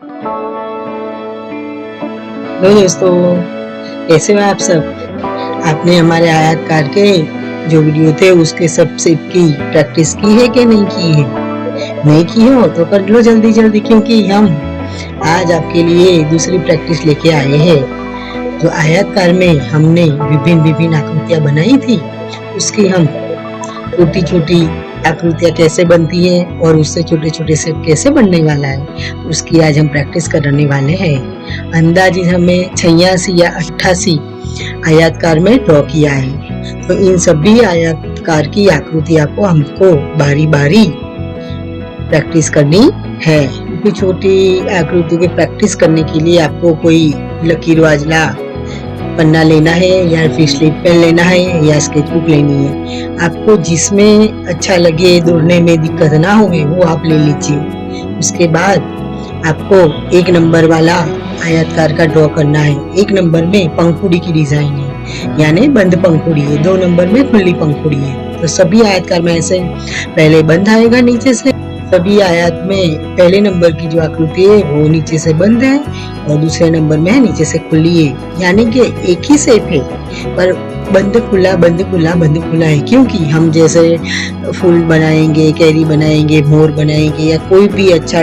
Hello दोस्तों, कैसे हो आप सब। आपने हमारे आयतकार के जो वीडियो थे उसके सब सेट की प्रैक्टिस की है कि नहीं की है। नहीं की हो तो कर लो जल्दी जल्दी, क्योंकि हम आज आपके लिए दूसरी प्रैक्टिस लेके आए हैं। जो आयतकार में हमने विभिन्न विभिन्न आकृतियां बनाई थी, उसकी हम छोटी छोटी आकृतियां कैसे बनती है और उससे छोटे छोटे सेट कैसे बनने वाला है, उसकी आज हम प्रैक्टिस करने वाले हैं। अंदाजी हमें 86 या 88 आयतकार में ड्रॉ किया है। तो इन सभी आयतकार की आकृतियां को हमको बारी बारी प्रैक्टिस करनी है। छोटी छोटी आकृतियों की प्रैक्टिस करने के लिए आपको कोई लकीर वाला पन्ना लेना है या फिर स्लेट पेन लेना है या स्केचबुक लेनी है। आपको जिसमें अच्छा लगे, दौड़ने में दिक्कत ना हो वो आप ले लीजिए। उसके बाद आपको 1 नंबर वाला आयतकार का ड्रॉ करना है। 1 नंबर में पंखुड़ी की डिजाइन है, यानी बंद पंखुड़ी है। 2 नंबर में खुली पंखुड़ी है। तो सभी आयतकार में ऐसे पहले बंद आएगा नीचे से। सभी आयत में पहले नंबर की जो आकृति है वो नीचे से बंद है और दूसरे नंबर में नीचे से खुली है, यानी कि एक ही शेप है पर बंद खुला बंद खुला बंद खुला है। क्योंकि हम जैसे फूल बनाएंगे, कैरी बनाएंगे, मोर बनाएंगे या कोई भी अच्छा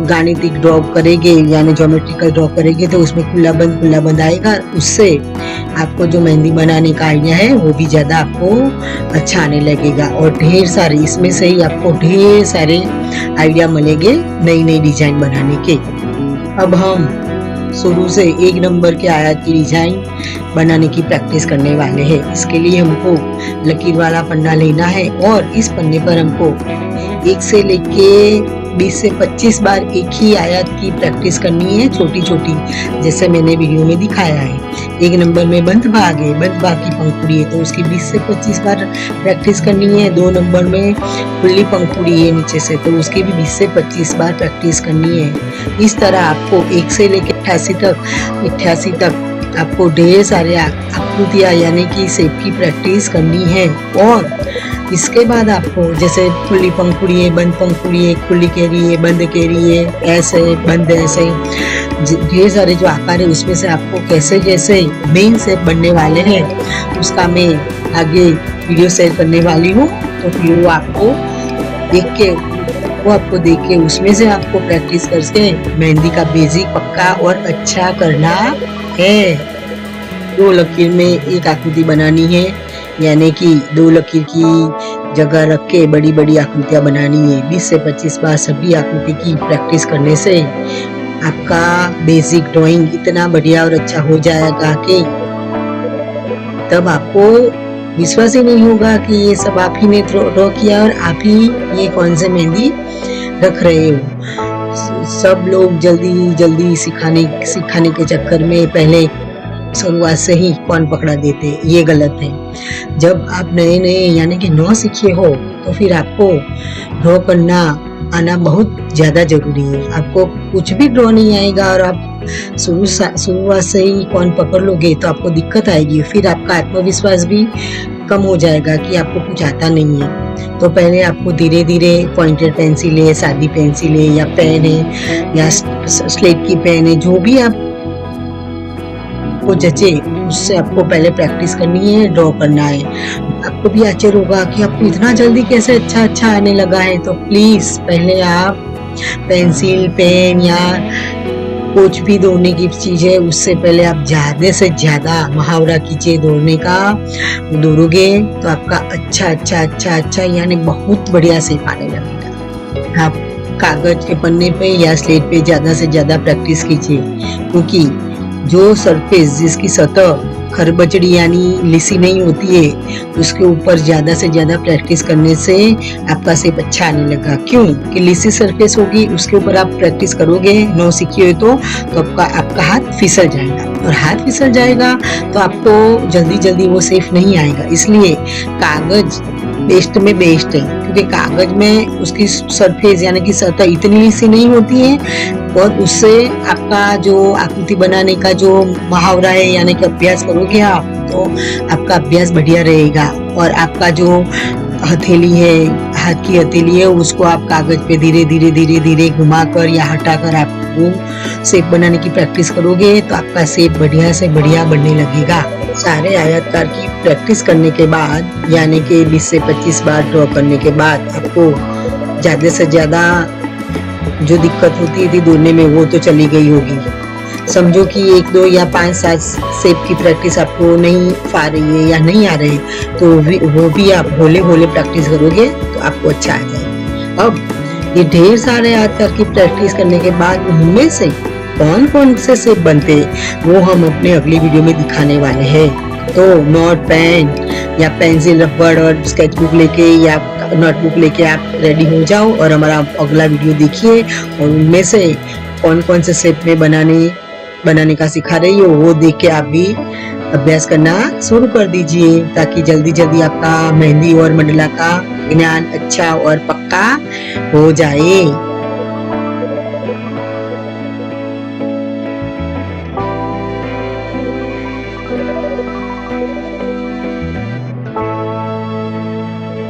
गाणितिक ड्रॉ करेंगे यानी ज्योमेट्रिकल ड्रॉ करेंगे तो उसमें खुला बंद आएगा। उससे आपको जो मेहंदी बनाने का आइडिया है वो भी ज्यादा आपको अच्छा आने लगेगा और ढेर सारे इसमें से ही आपको ढेर सारे आइडिया मिलेंगे नई नई डिजाइन बनाने के। अब हम शुरू से 1 नंबर के आयत की डिजाइन बनाने की प्रैक्टिस करने वाले हैं। इसके लिए हमको लकीर वाला पन्ना लेना है और इस पन्ने पर हमको 1 से लेके 20 से 25 बार एक ही आयत की प्रैक्टिस करनी है, छोटी छोटी, जैसे मैंने वीडियो में दिखाया है। 1 नंबर में बंद भाग है, बंद भाग की पंखुड़ी है तो उसकी 20 से 25 बार प्रैक्टिस करनी है। 2 नंबर में खुली पंखुड़ी है नीचे से तो उसकी भी 20 से 25 बार प्रैक्टिस करनी है। इस तरह आपको 1 से लेकर 88 तक आपको ढेर सारे आकृतियां यानी कि शेप की प्रैक्टिस करनी है। और इसके बाद आपको जैसे खुली पंखुड़ी है, बंद पंखुड़ी है, खुली कैरी है, बंद कैरी है, ऐसे बंद ऐसे ढेर सारे जो आकार है उसमें से आपको कैसे कैसे मेन शेप बनने वाले हैं उसका मैं आगे वीडियो शेयर करने वाली हूँ। तो फिर वो आपको देख के उसमें से आपको प्रैक्टिस करके मेहंदी का बेसिक पक्का और अच्छा करना है। 2 लकीर में एक आकृति बनानी है, यानी कि 2 लकीर की जगह रख के बड़ी बड़ी आकृतियां बनानी है। 20 से 25 बार सभी आकृति की प्रैक्टिस करने से आपका बेसिक ड्राइंग इतना बढ़िया और अच्छा हो जाएगा कि तब आपको विश्वास ही नहीं होगा कि ये सब आप ही ने ड्रॉ किया और आप ही ये कौन से मेहंदी रख रहे हो। सब लोग जल्दी सिखाने के चक्कर में पहले शुरुआत से ही कौन पकड़ा देते, ये गलत है। जब आप नए यानी कि नौ सीखे हो तो फिर आपको ड्रॉ करना आना बहुत ज्यादा जरूरी है। आपको कुछ भी ड्रॉ नहीं आएगा और आप शुरुआत से ही कौन पकड़ लोगे तो आपको दिक्कत आएगी। फिर आपका आत्मविश्वास भी कम हो जाएगा कि आपको कुछ आता नहीं है। तो पहले आपको धीरे धीरे पॉइंटेड पेंसिल है, सादी पेंसिल है या पेन है या स्लेट की पेन है, जो भी आप को जचे उससे आपको पहले प्रैक्टिस करनी है, ड्रॉ करना है। आपको भी आश्चर्य होगा कि आपको इतना जल्दी कैसे अच्छा आने लगा है। तो प्लीज पहले आप पेंसिल, पेन या कुछ भी दौड़ने की चीज है उससे पहले आप ज्यादा से ज्यादा मुहावरा कीजिए। दौड़ोगे तो आपका अच्छा यानी बहुत बढ़िया शेप आने लगेगा। आप कागज के पन्ने पे या स्लेट पे ज्यादा से ज्यादा प्रैक्टिस कीजिए, क्योंकि जो सरफेस जिसकी सतह खरबचड़ी यानी लिसी नहीं होती है उसके ऊपर ज्यादा से ज्यादा प्रैक्टिस करने से आपका शेप अच्छा आने लगा। क्यों कि लिसी सरफेस होगी उसके ऊपर आप प्रैक्टिस करोगे, नौ सीखी हो तो आपका हाथ फिसल जाएगा और हाथ फिसल जाएगा तो आपको जल्दी वो शेप नहीं आएगा। इसलिए कागज बेस्ट में बेस्ट है, क्योंकि कागज में उसकी सरफेस यानी कि सतह इतनी लिसी नहीं होती है और उससे आपका जो आकृति बनाने का जो मुहावरा है यानी कि अभ्यास करोगे आप तो आपका अभ्यास बढ़िया रहेगा और आपका जो हथेली है, हाथ की हथेली है, उसको आप कागज पे धीरे धीरे धीरे धीरे घुमाकर या हटाकर आप वो शेप बनाने की प्रैक्टिस करोगे तो आपका शेप बढ़िया से बढ़िया बनने लगेगा। सारे आयतकार की प्रैक्टिस करने के बाद यानी कि 20 से 25 बार ड्रॉ करने के बाद आपको ज्यादा से ज्यादा जो दिक्कत होती थी दौड़ने में वो तो चली गई होगी। समझो कि 1, 2 या 5, 7 शेप की प्रैक्टिस आपको नहीं आ रही है या नहीं आ रही तो वो भी आप होले होले प्रैक्टिस करोगे तो आपको अच्छा आ जाएगा। अब ये ढेर सारे आयतकार की प्रैक्टिस करने के बाद उनमें से कौन कौन से शेप बनते वो हम अपने अगली वीडियो में दिखाने वाले हैं। तो नोट पेन या पेंसिल रबड़ और स्केचबुक लेके या नोटबुक लेके आप रेडी हो जाओ और हमारा अगला वीडियो देखिए और उनमें से कौन कौन से शेप में बनाने का सिखा रही हो वो देख के आप भी अभ्यास करना शुरू कर दीजिए ताकि जल्दी जल्दी आपका मेहंदी और मंडला का ज्ञान अच्छा और पक्का हो जाए।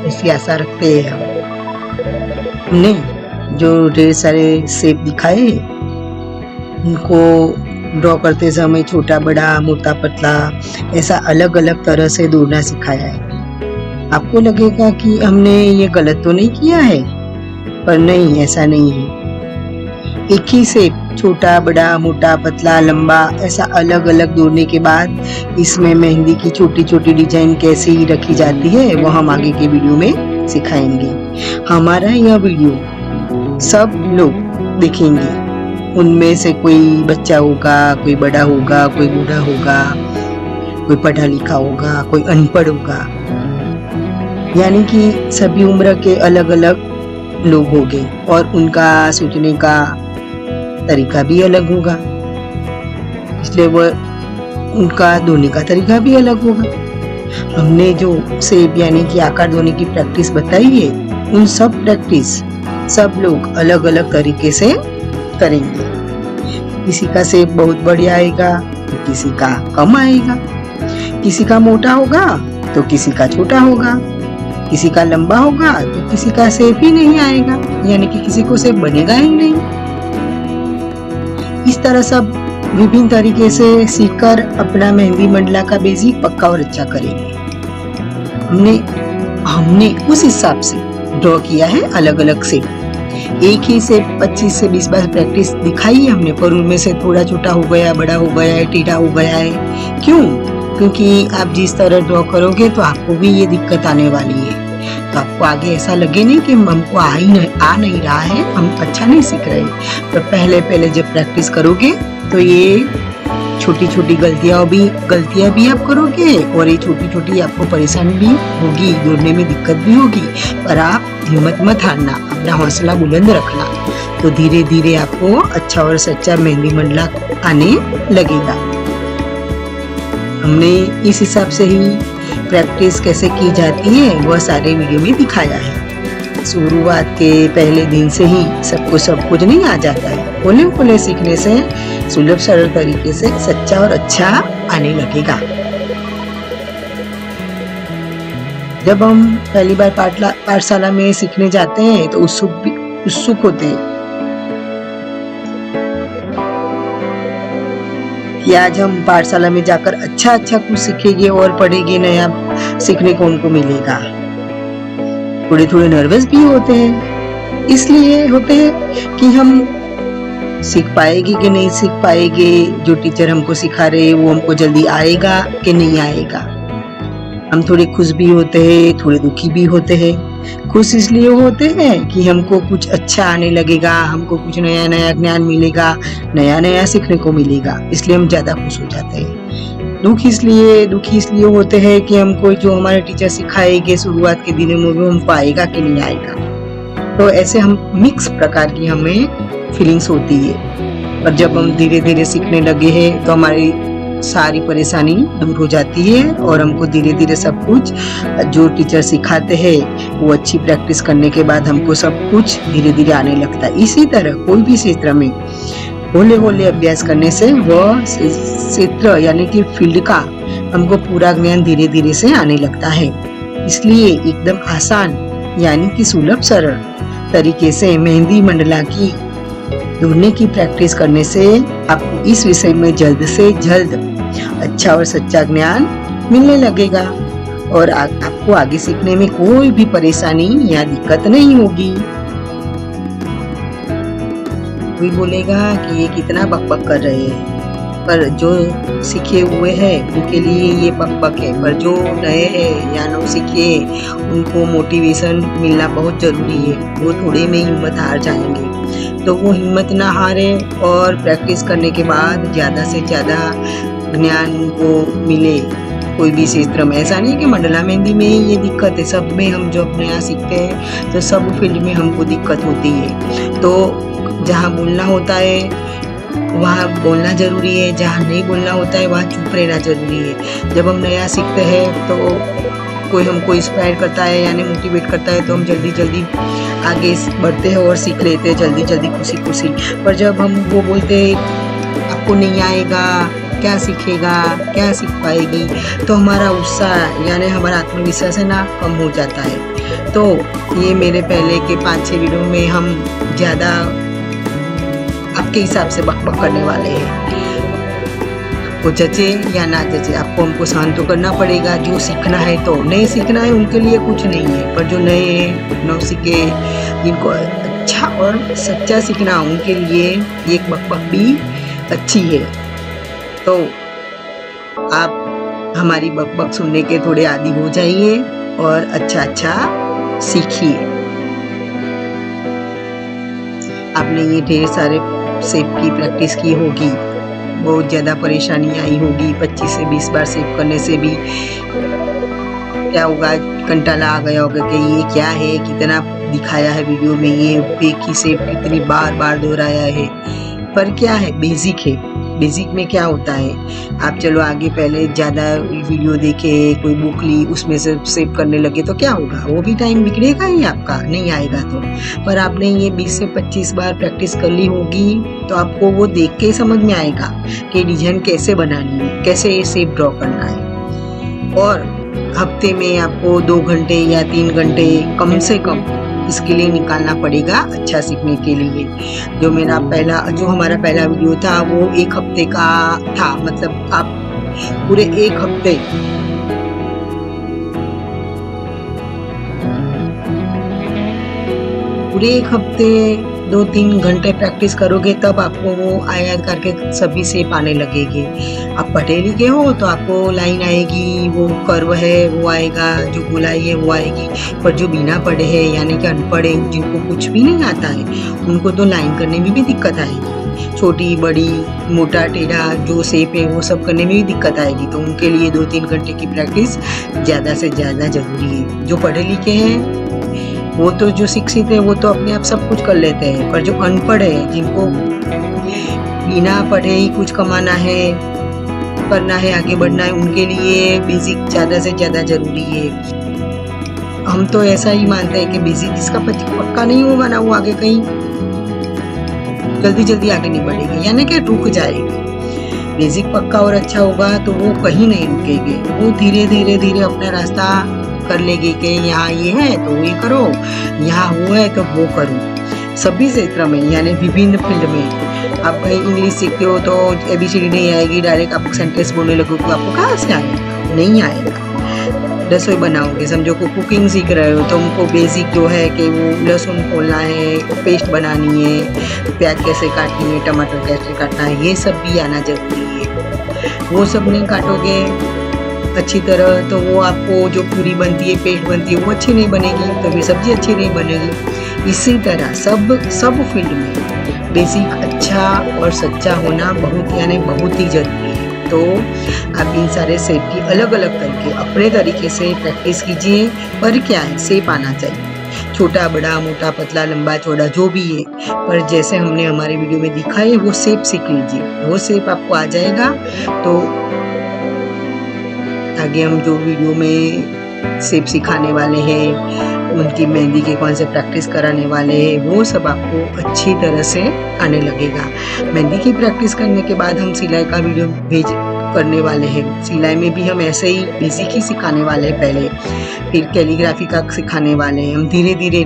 ऐसी आशा रखते हैं हमने जो ढेर सारे शेप दिखाए उनको ड्रॉ करते समय छोटा बड़ा मोटा पतला ऐसा अलग अलग तरह से दौड़ना सिखाया है। आपको लगेगा कि हमने ये गलत तो नहीं किया है, पर नहीं, ऐसा नहीं है। एक ही शेप छोटा बड़ा मोटा पतला लंबा ऐसा अलग अलग दौड़ने के बाद इसमें मेहंदी की छोटी छोटी डिजाइन कैसे ही रखी जाती है वो हम आगे के वीडियो में सिखाएंगे। हमारा यह वीडियो सब लोग देखेंगे, उनमें से कोई बच्चा होगा, कोई बड़ा होगा, कोई बूढ़ा होगा, कोई पढ़ा लिखा होगा, कोई अनपढ़ होगा, यानी कि सभी उम्र के अलग अलग लोग होंगे और उनका सोचने का तरीका भी अलग होगा, इसलिए वह उनका धोने का तरीका भी अलग होगा। हमने जो शेप यानी कि आकार धोने की प्रैक्टिस बताई है उन सब प्रैक्टिस सब लोग अलग अलग तरीके से करेंगे। किसी का शेप बहुत बढ़िया आएगा तो किसी का कम आएगा, किसी का मोटा होगा तो किसी का छोटा होगा, किसी का लंबा होगा तो किसी का शेप ही नहीं आएगा, यानी कि किसी को शेप बनेगा ही नहीं। इस तरह सब विभिन्न तरीके से सीखकर अपना मेहंदी मंडला का बेसिक पक्का और अच्छा करेंगे। हमने उस हिसाब से ड्रॉ किया है अलग अलग शेप। एक ही से 25 से 20 बार प्रैक्टिस दिखाई है हमने, पर उनमें से थोड़ा छोटा हो गया, बड़ा हो गया है, टेढ़ा हो गया है। क्यों? क्योंकि आप जिस तरह ड्रॉ करोगे तो आपको भी ये दिक्कत आने वाली है। तो आपको आगे ऐसा लगे नहीं कि हमको आ नहीं रहा है, हम अच्छा नहीं सीख रहे। तो पहले जब प्रैक्टिस करोगे तो ये छोटी छोटी गलतियां भी आप करोगे और ये छोटी छोटी आपको परेशानी भी होगी, दौड़ने में दिक्कत भी होगी, पर आप हिम्मत मत हारना, अपना हौसला बुलंद रखना। तो धीरे धीरे आपको अच्छा और सच्चा मेहंदी मंडला आने लगेगा। हमने इस हिसाब से ही प्रैक्टिस कैसे की जाती है वह सारे वीडियो में दिखाया है। शुरुआत के पहले दिन से ही सबको सब कुछ नहीं आ जाता है, होले सीखने से सुलभ सरल तरीके से सच्चा और अच्छा आने लगेगा। जब हम पहली बार पाठशाला में सीखने जाते हैं तो उत्सुक होते हैं कि आज हम पाठशाला में जाकर अच्छा कुछ सीखेंगे और पढ़ेंगे, नया सीखने को उनको मिलेगा। थोड़े नर्वस भी होते हैं, इसलिए होते हैं कि हम सीख पाएंगे कि नहीं सीख पाएंगे, जो टीचर हमको सिखा रहे वो हमको जल्दी आएगा कि नहीं आएगा। हम थोड़े खुश भी होते हैं, थोड़े दुखी भी होते हैं। खुश इसलिए होते हैं कि हमको कुछ अच्छा आने लगेगा, हमको कुछ नया ज्ञान मिलेगा, नया सीखने को मिलेगा, इसलिए हम ज्यादा खुश हो जाते हैं। दुखी इसलिए होते हैं कि हमको जो हमारे टीचर सिखाएंगे शुरुआत के दिनों में वो हमको आएगा कि नहीं आएगा। तो ऐसे हम मिक्स प्रकार की हमें फीलिंग्स होती है। और जब हम धीरे धीरे सीखने लगे हैं तो हमारी सारी परेशानी दूर हो जाती है और हमको धीरे धीरे सब कुछ जो टीचर सिखाते हैं वो अच्छी प्रैक्टिस करने के बाद हमको सब कुछ धीरे धीरे आने लगता है। इसी तरह कोई भी क्षेत्र में होले अभ्यास करने से वह क्षेत्र यानी कि फील्ड का हमको पूरा ज्ञान धीरे धीरे से आने लगता है। इसलिए एकदम आसान यानी कि सुलभ सरल तरीके से मेहंदी मंडला की ढूंढने की प्रैक्टिस करने से आपको इस विषय में जल्द से जल्द अच्छा और सच्चा ज्ञान मिलने लगेगा और आपको आगे सीखने में कोई भी परेशानी या दिक्कत नहीं होगी। कोई बोलेगा कि ये कितना बकबक कर रहे हैं, पर जो सीखे हुए हैं उनके लिए ये बकबक है, पर जो नए हैं या नौ सीखे उनको मोटिवेशन मिलना बहुत जरूरी है। वो थोड़े में हिम्मत हार जाएंगे, तो वो हिम्मत ना हारे और प्रैक्टिस करने के बाद ज़्यादा से ज़्यादा ज्ञान उनको मिले कोई भी क्षेत्र में। ऐसा नहीं है कि मंडला मेहंदी में ही ये दिक्कत है, सब में हम जो अपने यहाँ सीखते हैं तो सब फील्ड में हमको दिक्कत होती है। तो जहाँ बोलना होता है वहाँ बोलना जरूरी है, जहाँ नहीं बोलना होता है वहाँ चुप रहना जरूरी है। जब हम नया सीखते हैं तो कोई हमको इंस्पायर करता है यानी मोटिवेट करता है तो हम जल्दी जल्दी आगे बढ़ते हैं और सीख लेते हैं जल्दी जल्दी खुशी खुशी। पर जब हम वो बोलते हैं आपको नहीं आएगा, क्या सीखेगा, क्या सीख पाएगी, तो हमारा उत्साह यानी हमारा आत्मविश्वास है ना कम हो जाता है। तो ये मेरे पहले के 5-6 वीडियो में हम ज़्यादा आपके हिसाब से बकबक करने वाले हैं। वो जचे या ना जचे आपको हमको सहन तो करना पड़ेगा। जो सीखना है तो नहीं सीखना है उनके लिए कुछ नहीं है, पर जो नए नौसिखे जिनको अच्छा और सच्चा सीखना उनके लिए ये बकबक भी अच्छी है। तो आप हमारी बकबक सुनने के थोड़े आदी हो जाइए और अच्छा सीखिए। आपने ये ढेर सारे शेप की प्रैक्टिस की होगी, बहुत ज़्यादा परेशानी आई होगी। 25 से 20 बार शेप करने से भी क्या होगा, कंटाला आ गया होगा कि ये क्या है, कितना दिखाया है वीडियो में, ये एक ही शेप कितनी बार बार दोहराया है। पर क्या है, बेसिक है। बेसिक में क्या होता है, आप चलो आगे पहले ज़्यादा वीडियो देखे, कोई बुक ली, उसमें से सेव करने लगे तो क्या होगा, वो भी टाइम बिगड़ेगा ही आपका, नहीं आएगा तो। पर आपने ये 20 से 25 बार प्रैक्टिस कर ली होगी तो आपको वो देख के समझ में आएगा कि डिजाइन कैसे बनानी है, कैसे ये शेप ड्रॉ करना है। और हफ्ते में आपको 2 घंटे या 3 घंटे कम से कम इसके लिए निकालना पड़ेगा अच्छा सीखने के लिए। जो हमारा पहला वीडियो था वो 1 हफ्ते का था, मतलब आप पूरे 1 हफ्ते पूरे 1 हफ्ते 2-3 घंटे प्रैक्टिस करोगे तब आपको वो आयत करके सभी शेप आने लगेगी। आप पढ़े लिखे हो तो आपको लाइन आएगी, वो कर्व है वो आएगा, जो गोलाई है वो आएगी। पर जो बिना पढ़े है यानी कि अनपढ़ है, जिनको कुछ भी नहीं आता है, उनको तो लाइन करने में भी दिक्कत आएगी। छोटी बड़ी मोटा टेढ़ा जो शेप है वो सब करने में भी दिक्कत आएगी। तो उनके लिए 2-3 घंटे की प्रैक्टिस ज़्यादा से ज़्यादा जरूरी है। जो पढ़े लिखे हैं वो तो, जो शिक्षित है वो तो अपने आप सब कुछ कर लेते हैं, पर जो अनपढ़ है, जिनको बिना पढ़े ही कुछ कमाना है, करना है, आगे बढ़ना है, उनके लिए बेसिक ज़्यादा से ज़्यादा जरूरी है। हम तो ऐसा ही मानते हैं कि बेसिक जिसका पक्का नहीं होगा ना, वो आगे कहीं जल्दी जल्दी आगे नहीं बढ़ेगी, यानी कि रुक जाएगी। बेसिक पक्का और अच्छा होगा तो वो कहीं नहीं रुकेगी, वो धीरे धीरे धीरे अपना रास्ता कर लेगी कि यहाँ ये है तो ये करो, यहाँ वो है तो वो करो। सभी क्षेत्र में यानी विभिन्न फील्ड में आप कहीं इंग्लिश सीखते हो तो ABCD नहीं आएगी, डायरेक्ट आप सेंटेंस बोलने लगो तो आपको कहाँ से आएगा, नहीं आएगा। रसोई बनाओगे, समझो को कुकिंग सीख रहे हो तो उनको बेसिक जो है कि वो लहसुन खोलना है, पेस्ट बनानी है, प्याज कैसे काटनी है, टमाटर कैसे काटना है, ये सब भी आना जरूरी है। वो सब नहीं काटोगे अच्छी तरह तो वो आपको जो पूरी बनती है, पेस्ट बनती है, वो अच्छी नहीं बनेगी, तो फिर सब्जी अच्छी नहीं बनेगी। इसी तरह सब फील्ड में बेसिक अच्छा और सच्चा होना बहुत ही जरूरी है। तो आप इन सारे शेप की अलग अलग तरीके अपने तरीके से प्रैक्टिस कीजिए। पर क्या है, शेप आना चाहिए, छोटा बड़ा मोटा पतला लंबा चौड़ा जो भी है, पर जैसे हमने हमारे वीडियो में दिखाई है वो शेप सीख लीजिए। वो शेप आपको आ जाएगा तो आगे हम जो वीडियो में शेप सिखाने वाले हैं, उनकी मेहंदी के कौन से प्रैक्टिस कराने वाले हैं, वो सब आपको अच्छी तरह से आने लगेगा। मेहंदी की प्रैक्टिस करने के बाद हम सिलाई का वीडियो करने वाले हैं। सिलाई में भी हम ऐसे ही बेसिक ही सिखाने वाले हैं पहले, फिर कैलीग्राफी का सिखाने वाले हैं। हम धीरे धीरे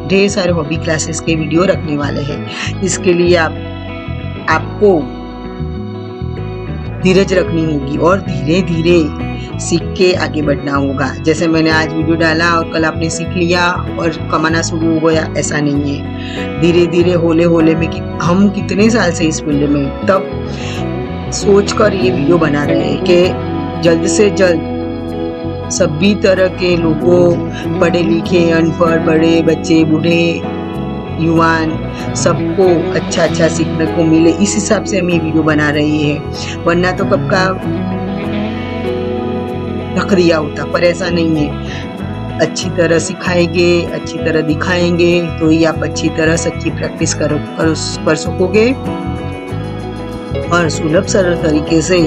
ढेर सारे हॉबी क्लासेस के वीडियो रखने वाले हैं। इसके लिए आपको धीरज रखनी होगी और धीरे धीरे सीख के आगे बढ़ना होगा। जैसे मैंने आज वीडियो डाला और कल आपने सीख लिया और कमाना शुरू हो गया, ऐसा नहीं है। धीरे धीरे होले होले में हम कितने साल से इस फील्ड में, तब सोचकर ये वीडियो बना रहे हैं कि जल्द से जल्द सभी तरह के लोगों, पढ़े लिखे, अनपढ़, बड़े, बच्चे, बूढ़े, युवान, सबको अच्छा सीखने को मिले, इस हिसाब से हम ये वीडियो बना रही है। वरना तो कब का रख दिया होता, पर ऐसा नहीं है। अच्छी तरह सिखाएंगे, अच्छी तरह दिखाएंगे तो ही आप अच्छी तरह सच्ची प्रैक्टिस कर सकोगे और सुलभ सरल तरीके से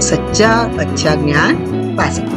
सच्चा अच्छा ज्ञान पा सकोगे।